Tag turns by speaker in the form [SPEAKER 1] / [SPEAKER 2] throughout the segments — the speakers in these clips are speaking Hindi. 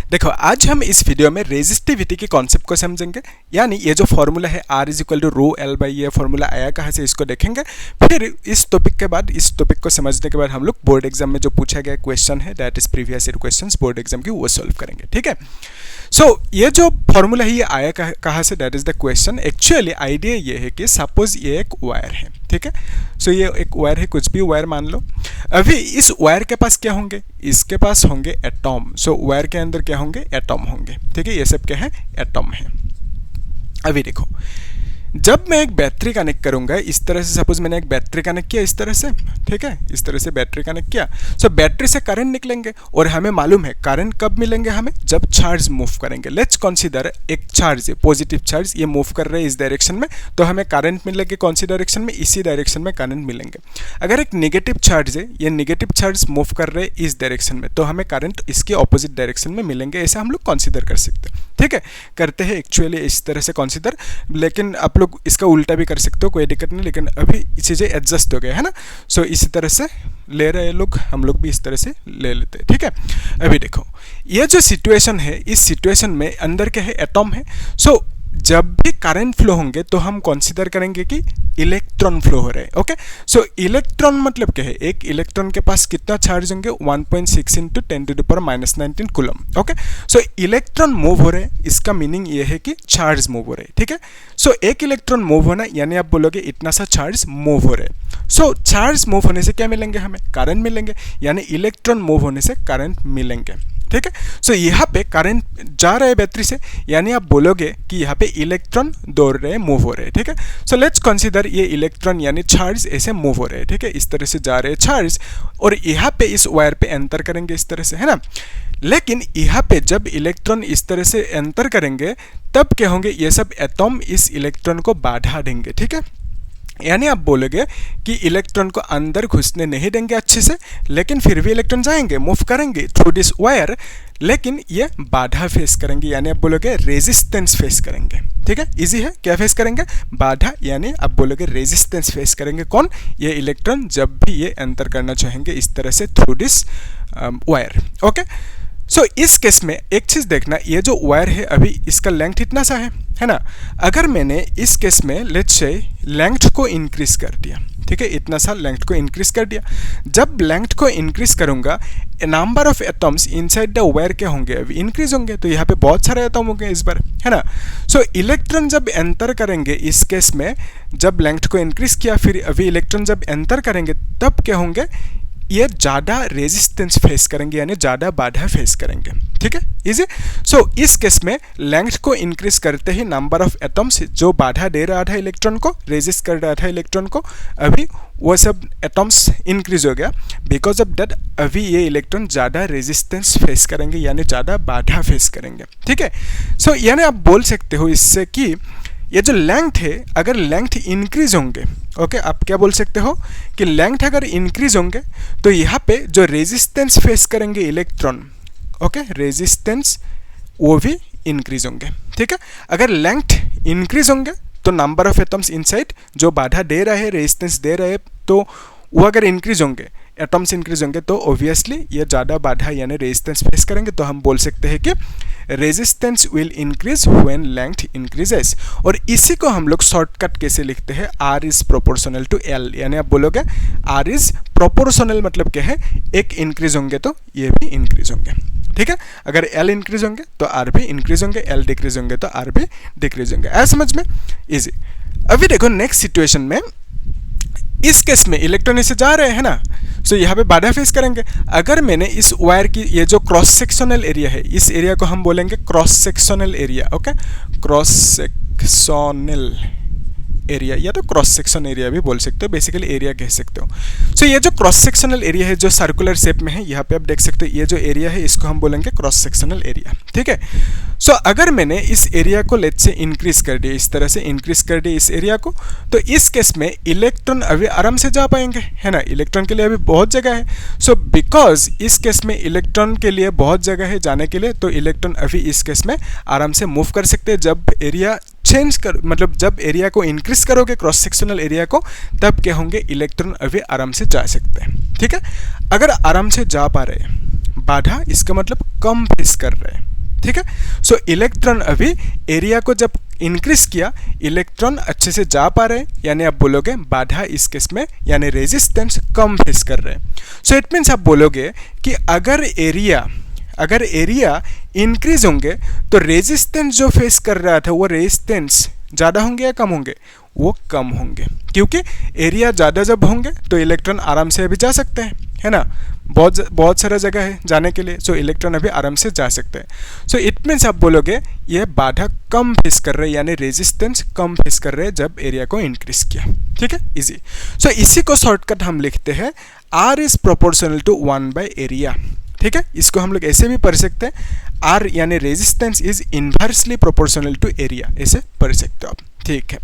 [SPEAKER 1] देखो आज हम इस वीडियो में रेजिस्टिविटी के कॉन्सेप्ट को समझेंगे, यानी ये जो फॉर्मूला है R is equal to rho L by, ये फॉर्मूला आया कहाँ से इसको देखेंगे। फिर इस टॉपिक के बाद, इस टॉपिक को समझने के बाद हम लोग बोर्ड एग्जाम में जो पूछा गया क्वेश्चन है that is previous year questions board exam की, वो सॉल्व करेंगे। ठीक है, सो ये जो फॉर्मूला है ये आया कहाँ से, that is the question. Actually idea ये है कि सपोज ये एक वायर है, ठीक है, सो ये एक वायर है, कुछ भी वायर मान लो। अभी इस वायर के पास क्या होंगे, इसके पास होंगे एटॉम। सो वायर के अंदर क्या होंगे, एटॉम होंगे। ठीक है, ये सब क्या है, एटॉम है। अभी देखो, जब मैं एक बैटरी कनेक्ट करूंगा इस तरह से, सपोज मैंने एक बैटरी कनेक्ट किया इस तरह से, ठीक है, इस तरह से बैटरी कनेक्ट किया। सो बैटरी से करंट निकलेंगे और हमें मालूम है करंट कब मिलेंगे हमें, जब चार्ज मूव करेंगे। लेट्स कंसीडर एक चार्ज है, पॉजिटिव चार्ज, ये मूव कर रहे हैं इस डायरेक्शन में, तो हमें करंट मिलेंगे कौन सी डायरेक्शन में, इसी डायरेक्शन में करंट मिलेंगे। अगर एक नेगेटिव चार्ज है, ये नेगेटिव चार्ज मूव कर रहे हैं इस डायरेक्शन में, तो हमें करंट इसके ऑपोजिट डायरेक्शन में मिलेंगे। ऐसा हम लोग कंसीडर कर सकते हैं। ठीक है, करते हैं एक्चुअली इस तरह से कंसीडर, लेकिन आप लोग इसका उल्टा भी कर सकते हो, कोई दिक्कत नहीं, लेकिन अभी चीज़ें एडजस्ट हो गए है ना। सो इसी तरह से ले रहे लोग, हम लोग भी इस तरह से ले लेते हैं। ठीक है, अभी देखो ये जो सिचुएशन है, इस सिचुएशन में अंदर क्या है, एटॉम है। सो जब भी करंट फ्लो होंगे तो हम कंसीडर करेंगे कि इलेक्ट्रॉन फ्लो हो रहे हैं। ओके, सो इलेक्ट्रॉन मतलब क्या है, एक इलेक्ट्रॉन के पास कितना चार्ज होंगे, 1.6 इंटू 10⁻⁻19 कूलम। ओके, सो इलेक्ट्रॉन मूव हो रहे हैं, इसका मीनिंग ये है कि चार्ज मूव हो रहे हैं। ठीक है, सो एक इलेक्ट्रॉन मूव होना यानी आप बोलोगे इतना सा चार्ज मूव हो रहे हैं। सो चार्ज मूव होने से क्या मिलेंगे हमें, करंट मिलेंगे, यानी इलेक्ट्रॉन मूव होने से करंट मिलेंगे। ठीक है, सो यहाँ पे करंट जा रहा है बैटरी से, यानी आप बोलोगे कि यहाँ पे इलेक्ट्रॉन दौड़ रहे हैं, मूव हो रहे हैं। ठीक है, सो लेट्स कंसीडर ये इलेक्ट्रॉन यानी चार्ज ऐसे मूव हो रहे हैं। ठीक है, इस तरह से जा रहे हैं चार्ज, और यहाँ पे इस वायर पे एंटर करेंगे इस तरह से, है ना। लेकिन यहाँ पे जब इलेक्ट्रॉन इस तरह से एंटर करेंगे तब क्या होंगे, ये सब एटॉम इस इलेक्ट्रॉन को बाधा देंगे। ठीक है, यानी आप बोलोगे कि इलेक्ट्रॉन को अंदर घुसने नहीं देंगे अच्छे से, लेकिन फिर भी इलेक्ट्रॉन जाएंगे, मूव करेंगे थ्रू दिस वायर, लेकिन ये बाधा फेस करेंगे, यानी आप बोलोगे रेजिस्टेंस फेस करेंगे। ठीक है, इजी है, क्या फेस करेंगे, बाधा, यानी आप बोलोगे रेजिस्टेंस फेस करेंगे। कौन, ये इलेक्ट्रॉन जब भी ये एंटर करना चाहेंगे इस तरह से थ्रू दिस वायर। ओके, सो इस केस में एक चीज़ देखना, ये जो वायर है अभी इसका लेंथ इतना सा है ना। अगर मैंने इस केस में लेट्स से लेंथ को इंक्रीज कर दिया, ठीक है, इतना सा लेंथ को इंक्रीज कर दिया, जब लेंथ को इंक्रीज करूंगा number of atoms inside the wire क्या होंगे, अभी इंक्रीज होंगे, तो यहाँ पे बहुत सारे एटम होंगे इस बार, है ना। सो इलेक्ट्रॉन जब एंटर करेंगे इस केस में, जब लेंथ को इंक्रीज किया, फिर अभी इलेक्ट्रॉन जब एंटर करेंगे तब क्या होंगे, ये ज़्यादा रेजिस्टेंस फेस करेंगे, यानी ज़्यादा बाधा फेस करेंगे। ठीक है, इजी। सो इस केस में लेंथ को इंक्रीज करते ही नंबर ऑफ एटम्स जो बाधा दे रहा था इलेक्ट्रॉन को, रेजिस्ट कर रहा था इलेक्ट्रॉन को, अभी वो सब एटम्स इंक्रीज हो गया। बिकॉज ऑफ दैट अभी ये इलेक्ट्रॉन ज़्यादा रेजिस्टेंस फेस करेंगे, यानी ज़्यादा बाधा फेस करेंगे। ठीक है, सो यानी आप बोल सकते हो इससे कि ये जो लेंथ है, अगर लेंथ इंक्रीज होंगे, ओके, आप क्या बोल सकते हो कि लेंथ अगर इंक्रीज होंगे तो यहाँ पे जो रेजिस्टेंस फेस करेंगे इलेक्ट्रॉन, ओके, रेजिस्टेंस वो भी इंक्रीज होंगे। ठीक है, अगर लेंथ इंक्रीज होंगे तो नंबर ऑफ एटम्स इनसाइड जो बाधा दे रहे हैं, रेजिस्टेंस दे रहे हैं, तो वो अगर इंक्रीज होंगे, एटम्स इंक्रीज होंगे, तो ऑब्वियसली ये ज़्यादा बाधा यानी रेजिस्टेंस फेस करेंगे। तो हम बोल सकते हैं कि resistance will increase when length increases. और इसी को हम लोग शॉर्टकट कैसे लिखते हैं, R is proportional to L, यानी आप बोलोगे R इज प्रोपोर्शनल, मतलब क्या है, एक इंक्रीज होंगे तो ये भी इंक्रीज होंगे। ठीक है, अगर L इंक्रीज होंगे तो R भी इंक्रीज होंगे, L डिक्रीज होंगे तो R भी डिक्रीज होंगे। ऐसा समझ में, इजी। अभी देखो नेक्स्ट सिचुएशन में, इस केस में इलेक्ट्रॉन इसे जा रहे हैं ना, सो यहाँ पे बाधा फेस करेंगे। अगर मैंने इस वायर की ये जो क्रॉस सेक्शनल एरिया है, इस एरिया को हम बोलेंगे cross sectional area. Okay, cross sectional area या तो क्रॉस सेक्शन एरिया भी बोल सकते हो, बेसिकली एरिया कह सकते हो। सो ये जो क्रॉस सेक्शनल एरिया है जो सर्कुलर शेप में है, यहाँ पे आप देख सकते हो ये जो एरिया है इसको हम बोलेंगे क्रॉस सेक्शनल एरिया। ठीक है, सो अगर मैंने इस एरिया को लेट्स से इंक्रीज कर दिया, इस तरह से इंक्रीज कर दिया इस एरिया को, तो इस केस में इलेक्ट्रॉन अभी आराम से जा पाएंगे, है ना। इलेक्ट्रॉन के लिए अभी बहुत जगह है। सो बिकॉज इस केस में इलेक्ट्रॉन के लिए बहुत जगह है जाने के लिए, तो इलेक्ट्रॉन अभी इस केस में आराम से मूव कर सकते हैं। जब एरिया चेंज कर, मतलब जब एरिया को इंक्रीज करोगे क्रॉस सेक्शनल एरिया को, तब क्या होंगे, इलेक्ट्रॉन अभी आराम से जा सकते हैं। ठीक है, अगर आराम से जा पा रहे हैं, बाधा इसका मतलब कम फेस कर रहे हैं, ठीक है। सो इलेक्ट्रॉन अभी एरिया को जब इंक्रीज किया, इलेक्ट्रॉन अच्छे से जा पा रहे हैं, यानी आप बोलोगे बाधा इस केस में यानी रेजिस्टेंस कम फेस कर रहे हैं। सो इट मीन्स आप बोलोगे कि अगर एरिया इंक्रीज होंगे तो रेजिस्टेंस जो फेस कर रहा था वो रेजिस्टेंस ज़्यादा होंगे या कम होंगे? वो कम होंगे, क्योंकि एरिया ज़्यादा जब होंगे तो इलेक्ट्रॉन आराम से अभी जा सकते हैं, है ना। बहुत सारा जगह है जाने के लिए, सो इलेक्ट्रॉन अभी आराम से जा सकते हैं। सो इट मीन्स आप बोलोगे ये बाधा कम फेस कर रहे हैं, यानी रेजिस्टेंस कम फेस कर रहे हैं जब एरिया को इंक्रीज किया, ठीक है, इजी। सो इसी को शॉर्टकट हम लिखते हैं R is proportional to 1 by area, ठीक है। इसको हम लोग ऐसे भी पढ़ सकते हैं, R यानी resistance is inversely proportional to area, ऐसे पढ़ सकते हो आप, ठीक है।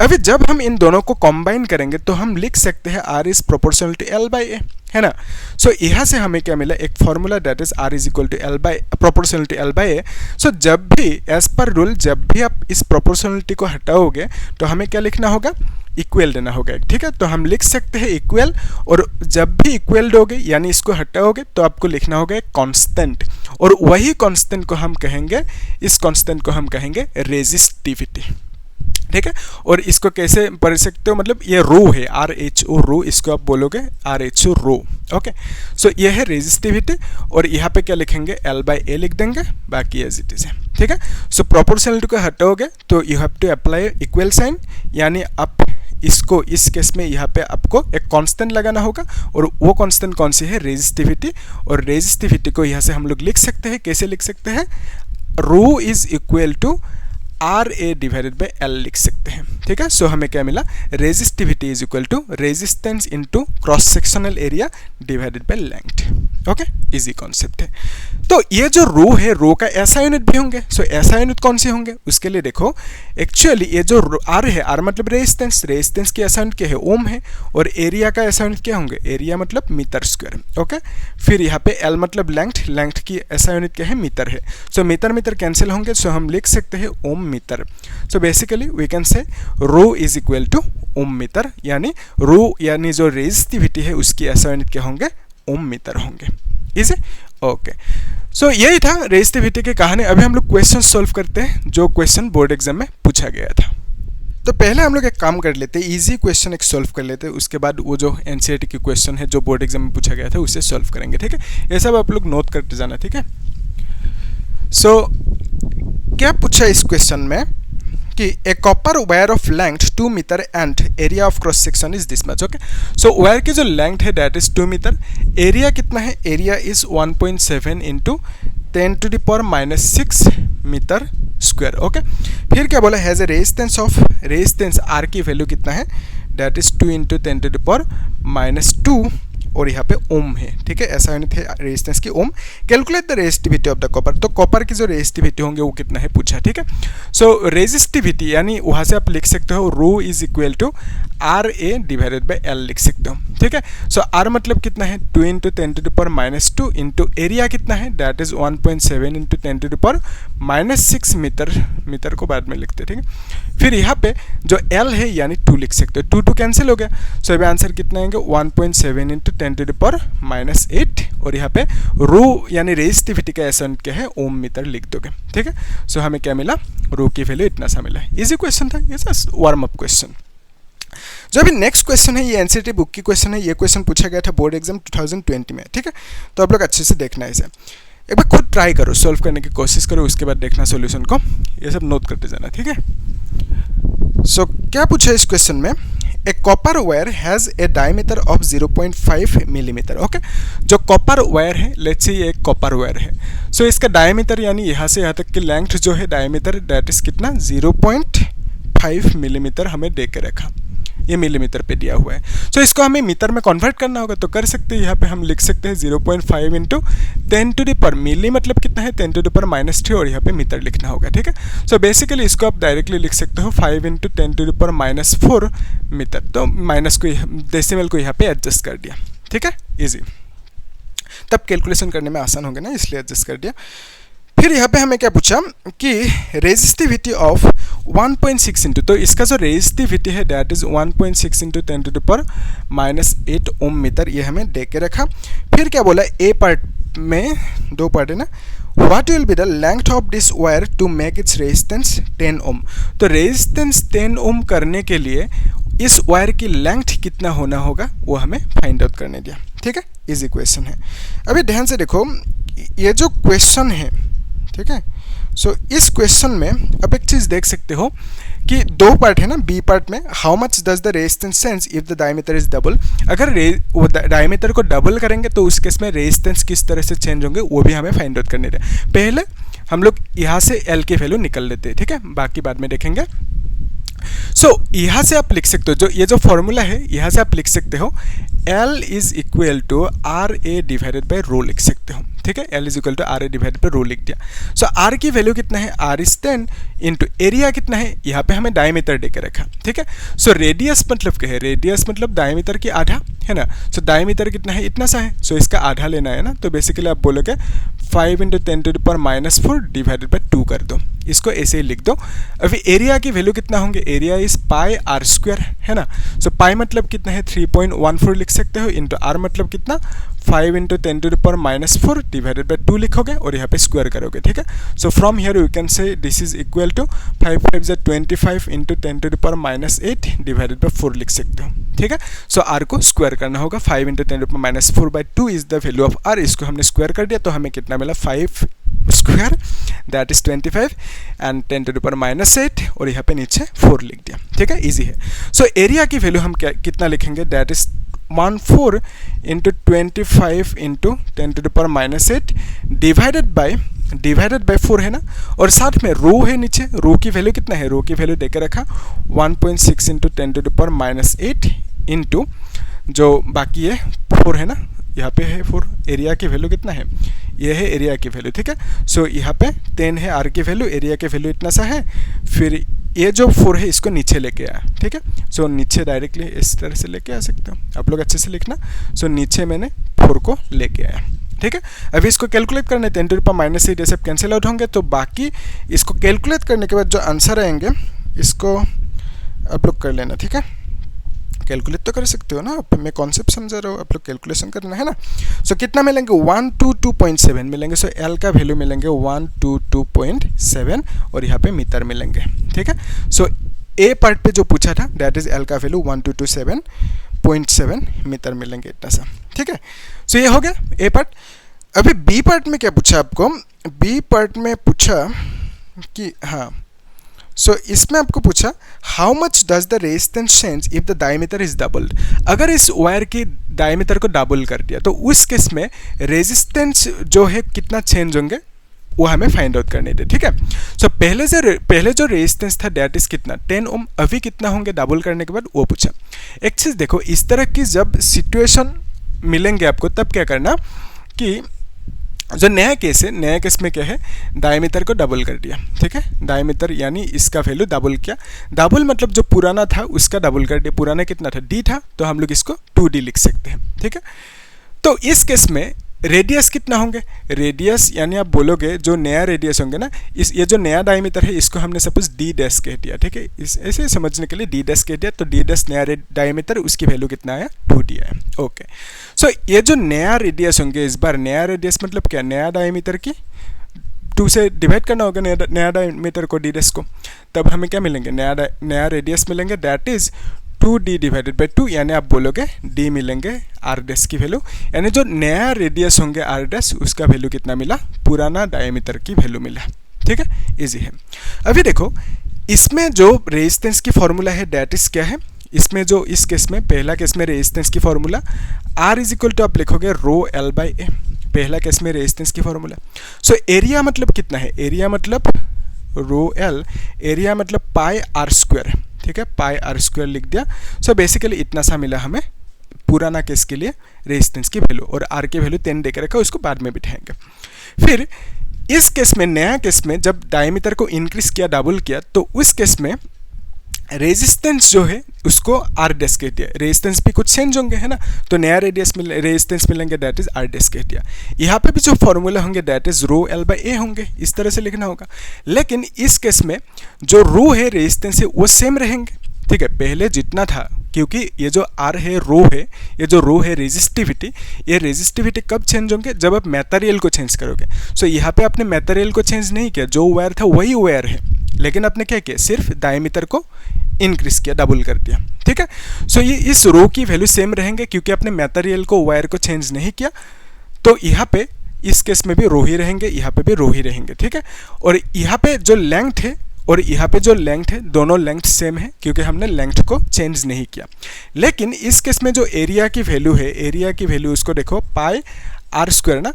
[SPEAKER 1] अभी जब हम इन दोनों को कंबाइन करेंगे तो हम लिख सकते हैं R is proportional to L by A, है ना। सो यहाँ से हमें क्या मिला, एक formula that is R is equal to L by proportional to L by A. So जब भी एज पर रूल जब भी आप इस प्रोपोर्शनलिटी को हटाओगे तो हमें क्या लिखना होगा, इक्वल देना होगा, ठीक है। तो हम लिख सकते हैं इक्वल, और जब भी इक्वल दोगे यानी इसको हटाओगे तो आपको लिखना होगा एक कांस्टेंट, और वही कांस्टेंट को हम कहेंगे, इस कांस्टेंट को हम कहेंगे रेजिस्टिविटी, ठीक है। और इसको कैसे पढ़ सकते हो, मतलब ये रो है, RHO रो, इसको आप बोलोगे RHO रो, ओके। सो ये है रेजिस्टिविटी, और यहाँ पे क्या लिखेंगे, L बाई ए लिख देंगे, बाकी एज इट इज है, ठीक है। सो प्रोपोर्शनलिटी को हटाओगे तो you have to apply equal sign, यानी आप इसको इस केस में यहाँ पे आपको एक कांस्टेंट लगाना होगा, और वो कांस्टेंट कौन सी है, रेजिस्टिविटी। और रेजिस्टिविटी को यहाँ से हम लोग लिख सकते हैं, कैसे लिख सकते हैं, rho is equal to RA divided by L लिख सकते हैं, ठीक है। सो हमें क्या मिला, resistivity is equal to resistance into cross sectional area divided by length, okay, easy concept है। तो ये जो रो है, रो का ऐसा यूनिट भी होंगे। सो ऐसा यूनिट कौन से होंगे, उसके लिए देखो, एक्चुअली ये जो R है, R मतलब रेजिस्टेंस की ऐसा यूनिट क्या है, ओम है, और एरिया का ऐसा यूनिट क्या होंगे, एरिया मतलब मीटर स्क्वायर, ओके। फिर यहाँ पे L मतलब लेंथ की ऐसा यूनिट क्या है, मीटर है। सो मीटर कैंसिल होंगे, सो हम लिख सकते हैं ohm metre. So basically we can say rho is equal to ohm metre, यानी रो यानी जो रेजिस्टिविटी है उसकी ऐसा यूनिट क्या होंगे, ओम मीटर होंगे, इसे, ओके। सो यही था रेजिस्टिविटी की कहानी। अभी हम लोग क्वेश्चन सॉल्व करते हैं जो क्वेश्चन बोर्ड एग्जाम में पूछा गया था। तो पहले हम लोग एक काम कर लेते हैं, इजी क्वेश्चन एक सॉल्व कर लेते हैं, उसके बाद वो जो एनसीईआरटी की क्वेश्चन है जो बोर्ड एग्जाम में पूछा गया था उसे सॉल्व करेंगे, ठीक है। ये सब आप लोग नोट करते जाना, ठीक है। सो क्या पूछा इस क्वेश्चन में कि a copper wire of length 2 metre and area of cross section is this much, okay. So wire की जो लेंथ है दैट इज 2 मीटर, एरिया कितना है, area is 1.7 into 10⁻⁻6 metre square, okay. फिर क्या बोला, हैज ए रेजिस्टेंस आर की वैल्यू कितना है, दैट इज 2 इंटू 10⁻², और यहाँ पे ओम है, ठीक है, ऐसा यूनिट है रेजिस्टेंस की ohm. Calculate the resistivity of the copper, तो कॉपर की जो रेजिस्टिविटी होंगे वो कितना है पूछा, ठीक है। सो रेजिस्टिविटी यानी वहाँ से आप लिख सकते हो rho is equal to RA divided by L लिख सकते हो, ठीक है। सो R मतलब कितना है, 2 इंटू 10⁻² इंटू एरिया कितना है, दैट इज 1.7 इंटू 10⁻⁻6 मीटर को बाद में लिखते हैं, ठीक है। फिर यहाँ पे जो L है यानी 2 लिख सकते हो, 2 कैंसिल हो गया। सो अभी आंसर कितना आएंगे, 1.7 इंटू 10⁻⁸, और यहाँ पे रो यानी रेजिस्टिविटी का ऐसा क्या है, ओम मीटर लिख दोगे, ठीक है। सो हमें क्या मिला, रो की वैल्यू इतना सा मिला। इजी क्वेश्चन था ये, जस्ट वार्म अप क्वेश्चन। जो अभी नेक्स्ट क्वेश्चन है ये एनसीईआरटी बुक की क्वेश्चन है, ये क्वेश्चन पूछा गया था बोर्ड एग्जाम 2020 में, ठीक है। तो आप लोग अच्छे से देखना है इसे, एक बार खुद ट्राई करो, सॉल्व करने की कोशिश करो, उसके बाद देखना सॉल्यूशन को, ये सब नोट करते जाना, ठीक है। सो क्या पूछा है इस क्वेश्चन में, a copper wire has a diameter of 0.5 millimetre, okay. जो कॉपर वायर है, लेट्स से ये एक कॉपर वायर है, सो इसका डायमीटर यानी यहाँ से यहाँ तक की लेंथ जो है डायमीटर दैट इज कितना, 0.5 मिलीमीटर हमें दे के रखा, ये मिलीमीटर पे दिया हुआ है। सो इसको हमें मीटर में कन्वर्ट करना होगा, तो कर सकते हैं, यहाँ पे हम लिख सकते हैं 0.5 इंटू 10⁻, मिली मतलब कितना है 10⁻⁻3, और यहाँ पे मीटर लिखना होगा, ठीक है। सो बेसिकली इसको आप डायरेक्टली लिख सकते हो 5 इंटू 10⁻⁴ मीटर, तो माइनस को डेसिमल को यहाँ पे एडजस्ट कर दिया, ठीक है, इजी, तब कैलकुलेशन करने में आसान होगा ना, इसलिए एडजस्ट कर दिया। फिर यहाँ पे हमें क्या पूछा कि रेजिस्टिविटी ऑफ 1.6 इंटू, तो इसका जो रेजिस्टिविटी है that is 1.6 into 10⁻⁸ ohm metre, ये हमें दे के रखा। फिर क्या बोला, ए पार्ट में 2 पार्ट है ना, what will be the length of this wire to make its resistance 10 ohm. तो रेजिस्टेंस 10 ओम करने के लिए इस वायर की लेंथ कितना होना होगा वो हमें फाइंड आउट करने दिया। ठीक है, इजी क्वेश्चन है। अभी ध्यान से देखो, ये जो क्वेश्चन है, ठीक है, सो इस क्वेश्चन में अब एक चीज़ देख सकते हो कि दो पार्ट है ना। बी पार्ट में how much does the resistance change if the diameter is double. अगर डायमीटर को डबल करेंगे तो उस केस में रेजिस्टेंस किस तरह से चेंज होंगे वो भी हमें फाइंड आउट करने दें। पहले हम लोग यहाँ से एल की वैल्यू निकल लेते हैं, ठीक है, बाकी बाद में देखेंगे। यहाँ से आप लिख सकते हो, जो ये जो फॉर्मूला है यहाँ से आप लिख सकते हो L is equal to R A divided by rho लिख सकते हो। ठीक है, L is equal to R A divided by rho लिख दिया। R की वैल्यू कितना है, R इज 10 इंटू एरिया कितना है, यहाँ पे हमें डायमीटर दे के रखा। ठीक है, रेडियस मतलब क्या है, रेडियस मतलब डायमीटर की आधा है ना। डायमीटर कितना है, इतना सा है, इसका आधा लेना है ना। तो बेसिकली आप बोलोगे 5 इंटू 10⁻⁴ डिवाइडेड बाई 2 कर दो, इसको ऐसे ही लिख दो। अभी एरिया की वैल्यू कितना होंगे, area is pi are square है ना। पाई मतलब कितना है 3.14 लिख सकते हो, इंटू आर मतलब कितना 5 इंटू 10⁻⁴ डिवाइडेड बाई 2 लिखोगे और यहाँ पे स्क्वायर करोगे। ठीक है, from here you can say this is equal to 5 5 = 25 into 10⁻⁸ divided by 4 लिख सकते हो। ठीक है, आर को स्क्वायर करना होगा। 5 into 10⁻⁴ by 2 is the value of R. इसको हमने स्क्वायर कर दिया तो हमें कितना मिला 5 स्क्वायर दैट इज 25 एंड 10⁻⁸ और यहाँ पे नीचे 4 लिख दिया। ठीक है, इजी है। एरिया की वैल्यू हम कितना लिखेंगे, that is 14 into 25 into 10⁻⁸ divided by 4 है ना। और साथ में रो है नीचे, रो की वैल्यू कितना है, रो की वैल्यू देकर रखा 1.6 इंटू 10⁻⁸ इंटू जो बाकी है 4 है ना, यहाँ पे है 4। एरिया की वैल्यू कितना है, ये है एरिया की वैल्यू। ठीक है, यहाँ पे 10 है आर की वैल्यू, एरिया की वैल्यू इतना सा है। फिर ये जो 4 है इसको नीचे लेके आया। ठीक है, नीचे डायरेक्टली इस तरह से लेके आ सकते हो आप लोग, अच्छे से लिखना। नीचे मैंने 4 को लेके आया। ठीक है, अभी इसको कैलकुलेट करने 10⁻⁸ ये सब कैंसिल आउट होंगे, तो बाकी इसको कैलकुलेट करने के बाद जो आंसर आएंगे इसको आप लोग कर लेना। ठीक है, कैलकुलेट तो कर सकते हो ना, मैं कॉन्सेप्ट समझा रहा हूँ, आप लोग कैलकुलेशन करना है ना। कितना मिलेंगे 122.7 मिलेंगे। एल का वैल्यू मिलेंगे 122.7 और यहाँ पे मीटर मिलेंगे। ठीक है, ए पार्ट पे जो पूछा था दैट इज एल का वैल्यू 122.7 मीटर मिलेंगे, इतना सा। ठीक है, ये हो गया ए पार्ट। अभी बी पार्ट में क्या पूछा आपको, बी पार्ट में पूछा कि हाँ, इसमें आपको पूछा how much does the resistance change if the diameter is doubled. अगर इस वायर की डायमीटर को डबल कर दिया तो उस केस में रेजिस्टेंस जो है कितना चेंज होंगे वो हमें फाइंड आउट करने दे। ठीक है, पहले जो रेजिस्टेंस था दैट इज कितना 10 ओम, अभी कितना होंगे डबल करने के बाद वो पूछा। एक चीज़ देखो, इस तरह की जब सिचुएशन मिलेंगे आपको तब क्या करना कि जो नया केस है, नया केस में क्या है, डायमीटर को डबल कर दिया। ठीक है, डायमीटर यानी इसका वैल्यू डबल किया। डबल मतलब जो पुराना था उसका डबल कर दिया। पुराना कितना था, डी था, तो हम लोग इसको 2D लिख सकते हैं। ठीक है, तो इस केस में रेडियस कितना होंगे, रेडियस यानी आप बोलोगे जो नया रेडियस होंगे ना, ये जो नया डायमीटर है इसको हमने सपोज डी डैश कह दिया। ठीक है, ऐसे समझने के लिए डी डैश कह दिया, तो डी डैश नया डायमीटर, उसकी वैल्यू कितना आया 2D आया। ओके, ये जो नया रेडियस होंगे, इस बार नया रेडियस मतलब क्या, नया डायमीटर की 2 से डिवाइड करना होगा नया डायमीटर को डी डैश को, तब हमें क्या मिलेंगे, नया रेडियस मिलेंगे that is 2D divided by 2, यानी आप बोलोगे D मिलेंगे आर डैश की वैल्यू, यानी जो नया रेडियस होंगे आर डैश उसका वैल्यू कितना मिला, पुराना डायमीटर की वैल्यू मिला। ठीक है, इजी है। अभी देखो इसमें जो रेजिस्टेंस की फॉर्मूला है दैट इज क्या है, इसमें जो इस केस में पहला केस में रेजिस्टेंस की formula R is equal to आप लिखोगे रो एल बाई ए, पहला केस में रेजिस्टेंस की फॉर्मूला। एरिया मतलब कितना है, एरिया मतलब रो एल, एरिया मतलब पाई आर स्क्वायर। ठीक है, पाई आर स्क्वायर लिख दिया। बेसिकली इतना सा मिला हमें पुराना केस के लिए रेजिस्टेंस की वैल्यू, और आर की वैल्यू 10 देकर रखा, उसको बाद में बिठाएंगे। फिर इस केस में, नया केस में जब डायमीटर को इंक्रीज किया, डबल किया, तो उस केस में रेजिस्टेंस जो है उसको आर डैश कह दिया। रेजिस्टेंस भी कुछ चेंज होंगे है ना, तो नया रेजिस्टेंस मिलेंगे दैट इज आर डैश कह दिया। यहाँ पे भी जो फॉर्मूला होंगे that is rho L by A होंगे, इस तरह से लिखना होगा। लेकिन इस केस में जो रो है रेजिस्टेंस है वो सेम रहेंगे। ठीक है, पहले जितना था क्योंकि ये जो आर है रो है, ये जो रो है रेजिस्टिविटी, ये रेजिस्टिविटी कब चेंज होंगे, जब आप मटेरियल को चेंज करोगे। सो यहाँ पे आपने मटेरियल को चेंज नहीं किया, जो वायर था वही वायर है, लेकिन आपने क्या किया, सिर्फ डायमीटर को इंक्रीज किया, डबल कर दिया, ठीक है। सो ये इस रो की वैल्यू सेम रहेंगे क्योंकि आपने मटेरियल को वायर को चेंज नहीं किया। तो यहाँ पे इस केस में भी रो ही रहेंगे, यहाँ पे भी रो ही रहेंगे, ठीक है। और यहाँ पे जो लेंथ है और यहाँ पे जो लेंथ है, दोनों लेंथ सेम है क्योंकि हमने लेंथ को चेंज नहीं किया। लेकिन इस केस में जो एरिया की वैल्यू है, एरिया की वैल्यू उसको देखो पाई आर स्क्वायर ना,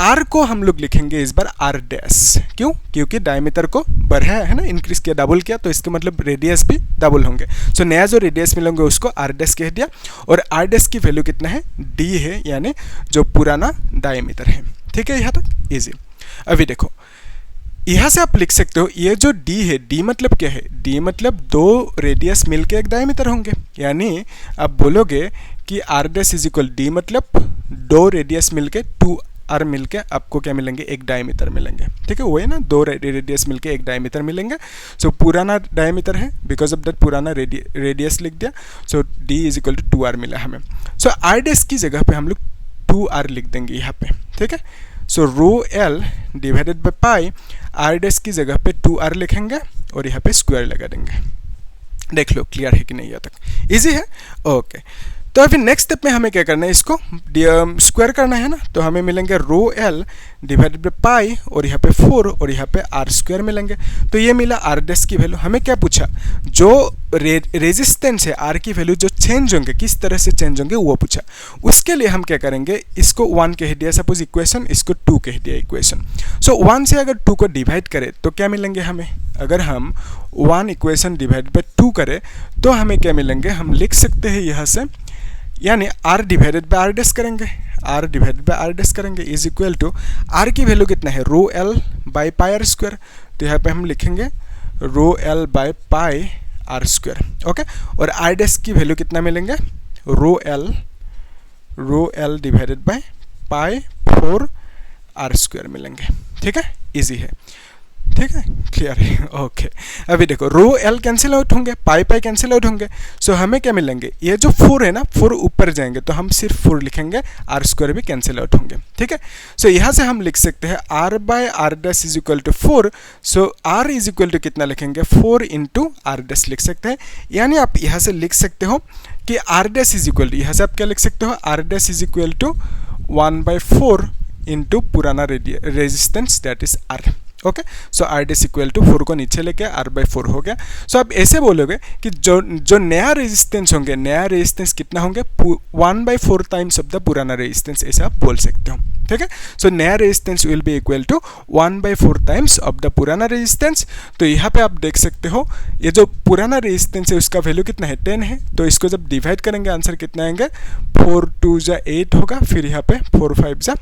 [SPEAKER 1] आर को हम लोग लिखेंगे इस बार आर डैश, क्यों, क्योंकि डायमीटर को बढ़ाया है ना, इंक्रीज किया, डबल किया, तो इसका मतलब रेडियस भी डबल होंगे। सो नया जो रेडियस मिलेंगे उसको आर डैश कह दिया। और आर डैश की वैल्यू कितना है, डी है, यानी जो पुराना डायमीटर है, ठीक है। यहाँ तक इजी। अभी देखो यहाँ से आप लिख सकते हो, ये जो d है, d मतलब क्या है, d मतलब दो रेडियस मिलके एक डायमीटर होंगे, यानी आप बोलोगे कि R dash is equal D मतलब दो रेडियस मिलके 2r मिलके आपको क्या मिलेंगे, एक डायमीटर मिलेंगे, ठीक है। वो है ना, दो रेडियस मिलके एक डायमीटर मिलेंगे। सो पुराना डायमीटर है, बिकॉज ऑफ दैट पुराना रेडियस लिख दिया। So d is equal to 2r मिला हमें। सो आर डैश की जगह पे हम लोग 2r लिख देंगे यहाँ पे, ठीक है। So rho L divided by pi, R dash की जगह पे 2r लिखेंगे और यहाँ पे स्क्वायर लगा देंगे। देख लो क्लियर है कि नहीं, यहाँ तक इजी है, ओके। तो अभी नेक्स्ट स्टेप में हमें क्या करना है, इसको स्क्वायर करना है ना, तो हमें मिलेंगे रो एल डिवाइडेड बाई पाई और यहाँ पे 4 और यहाँ पे आर स्क्वायर मिलेंगे। तो ये मिला आर डैश की वैल्यू। हमें क्या पूछा, जो रेजिस्टेंस है आर की वैल्यू जो चेंज होंगे, किस तरह से चेंज होंगे वो पूछा। उसके लिए हम क्या करेंगे, इसको 1 कह दिया सपोज इक्वेशन, इसको 2 कह दिया इक्वेशन। सो 1 से अगर 2 को डिवाइड करें तो क्या मिलेंगे हमें, अगर हम 1 इक्वेशन डिवाइड बाई 2 करें तो हमें क्या मिलेंगे, हम लिख सकते हैं यहाँ से, यानी r divided by R dash करेंगे, r divided by R dash करेंगे इज इक्वल टू r की वैल्यू कितना है, rho L by pi are square. तो यहाँ पे हम लिखेंगे rho L by pi are square, okay. और r डैश की वैल्यू कितना मिलेंगे, rho L divided by pi 4 R square मिलेंगे, ठीक है। इजी है, ठीक है, क्लियर है, ओके। अभी देखो रो एल कैंसिल आउट होंगे, पाई पाई कैंसिल आउट होंगे। सो हमें क्या मिलेंगे, ये जो 4 है ना, 4 ऊपर जाएंगे तो हम सिर्फ 4 लिखेंगे, आर स्क्वायर भी कैंसिल आउट होंगे, ठीक है। सो यहाँ से हम लिख सकते हैं R by R dash is equal to 4। सो आर इज इक्वल टू कितना लिखेंगे, 4 इंटू आर डैश लिख सकते हैं। यानी आप यहाँ से लिख सकते हो कि R dash is equal to, यहाँ से आप क्या लिख सकते हो, R dash is equal to 1/4 into पुराना resistance that is R, okay. So R dash equal to 4 को नीचे लेके r/4 हो गया। सो आप ऐसे बोलोगे कि जो नया रेजिस्टेंस होंगे, नया रेजिस्टेंस कितना होंगे, 1/4 टाइम्स ऑफ द पुराना रेजिस्टेंस, ऐसा आप बोल सकते हो, ठीक है। सो नया resistance will be equal to 1/4 times of the पुराना रेजिस्टेंस। तो यहाँ पे आप देख सकते हो ये जो पुराना रेजिस्टेंस है उसका वैल्यू कितना है, 10 है। तो इसको जब डिवाइड करेंगे आंसर कितना आएंगे, 4 2 जा 8 होगा, फिर यहाँ पे 4 5 जा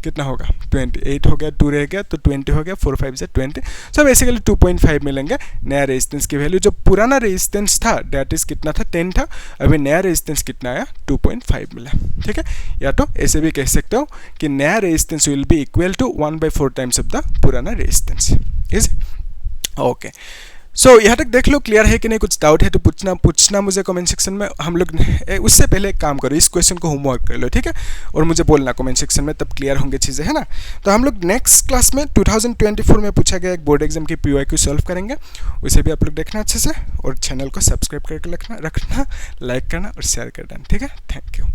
[SPEAKER 1] कितना होगा, 28 हो गया, 2 रह गया तो 20 हो गया, 4 5 से 20। सो बेसिकली 2.5 मिलेंगे नया रेजिस्टेंस की वैल्यू। जो पुराना रेजिस्टेंस था दैट इज कितना था, 10 था, अभी नया रेजिस्टेंस कितना आया, 2.5 मिला, ठीक है। या तो ऐसे भी कह सकते हो कि नया resistance will be equal to 1/4 times of the पुराना रेजिस्टेंस, इज ओके। सो यहाँ तक देख लो क्लियर है कि नहीं, कुछ डाउट है तो पूछना मुझे कमेंट सेक्शन में। हम लोग उससे पहले एक काम करो, इस क्वेश्चन को होमवर्क कर लो, ठीक है, और मुझे बोलना कमेंट सेक्शन में, तब क्लियर होंगे चीज़ें, है ना। तो हम लोग नेक्स्ट क्लास में 2024 में पूछा गया एक बोर्ड एग्जाम की PYQ सॉल्व करेंगे, उसे भी आप लोग देखना अच्छे से, और चैनल को सब्सक्राइब करके रखना, लाइक करना और शेयर कर देना, ठीक है। Thank you.